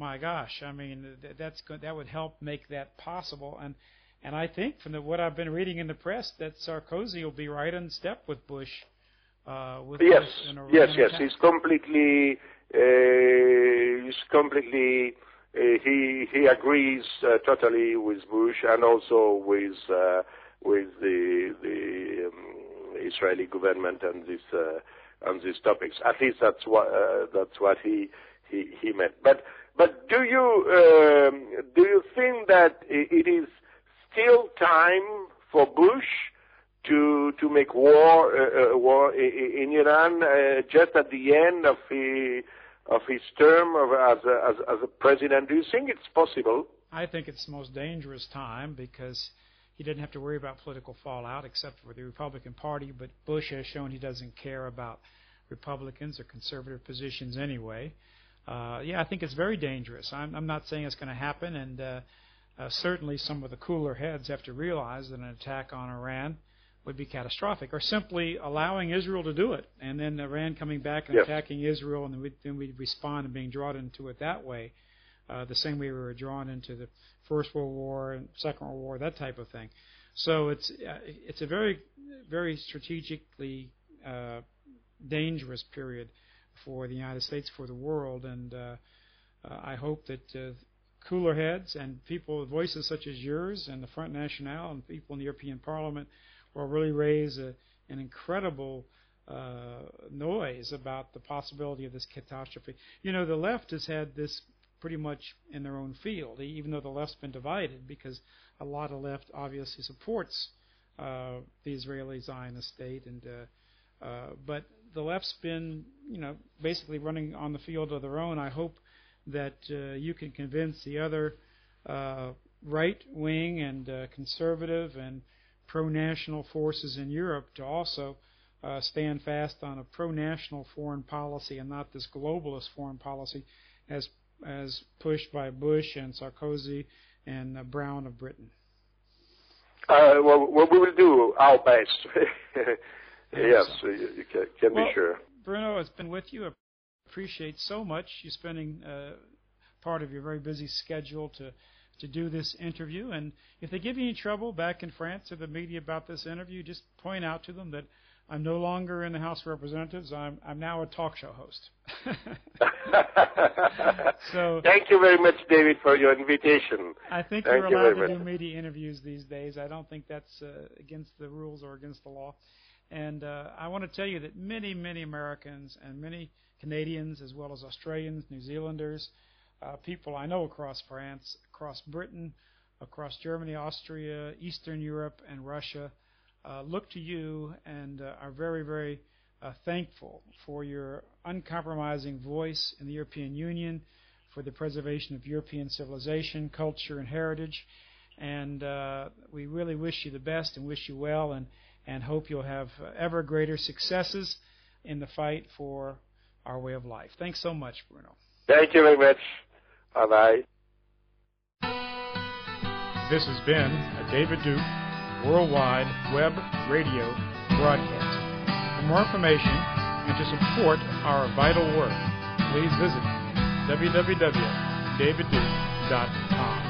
my gosh, I mean, that would help make that possible. And I think from what I've been reading in the press that Sarkozy will be right in step with Bush. Yes. Attack. He's completely. He agrees totally with Bush and also with the Israeli government and these topics. At least that's what he meant. But do you think that it is still time for Bush to make war in Iran just at the end of his term as a president? Do you think it's possible? I think it's the most dangerous time because he didn't have to worry about political fallout except for the Republican Party, but Bush has shown he doesn't care about Republicans or conservative positions anyway. I think it's very dangerous. I'm not saying it's going to happen, and certainly some of the cooler heads have to realize that an attack on Iran would be catastrophic, or simply allowing Israel to do it, and then Iran coming back and attacking Israel, and then we'd respond and being drawn into it that way, the same way we were drawn into the First World War and Second World War, that type of thing. So it's a very, very strategically dangerous period for the United States, for the world, and I hope that cooler heads and people with voices such as yours and the Front National and people in the European Parliament will really raise an incredible noise about the possibility of this catastrophe. You know, the left has had this pretty much in their own field, even though the left's been divided, because a lot of left obviously supports the Israeli Zionist state, and but the left's been, basically running on the field of their own. I hope that you can convince the other right wing and conservative and pro-national forces in Europe to also stand fast on a pro-national foreign policy and not this globalist foreign policy as pushed by Bush and Sarkozy and Brown of Britain. Well, we will do our best. Yes, you can be sure. Bruno, it's been with you. I appreciate so much you spending part of your very busy schedule to do this interview. And if they give you any trouble back in France or the media about this interview, just point out to them that I'm no longer in the House of Representatives. I'm now a talk show host. So thank you very much, David, for your invitation. I think you're allowed to do media interviews these days. I don't think that's against the rules or against the law. And I want to tell you that many, many Americans and many Canadians, as well as Australians, New Zealanders, people I know across France, across Britain, across Germany, Austria, Eastern Europe, and Russia, look to you and are very, very thankful for your uncompromising voice in the European Union, for the preservation of European civilization, culture, and heritage. And we really wish you the best and wish you well, and hope you'll have ever greater successes in the fight for our way of life. Thanks so much, Bruno. Thank you very much. Bye-bye. This has been a David Duke Worldwide Web Radio broadcast. For more information and to support our vital work, please visit www.davidduke.com.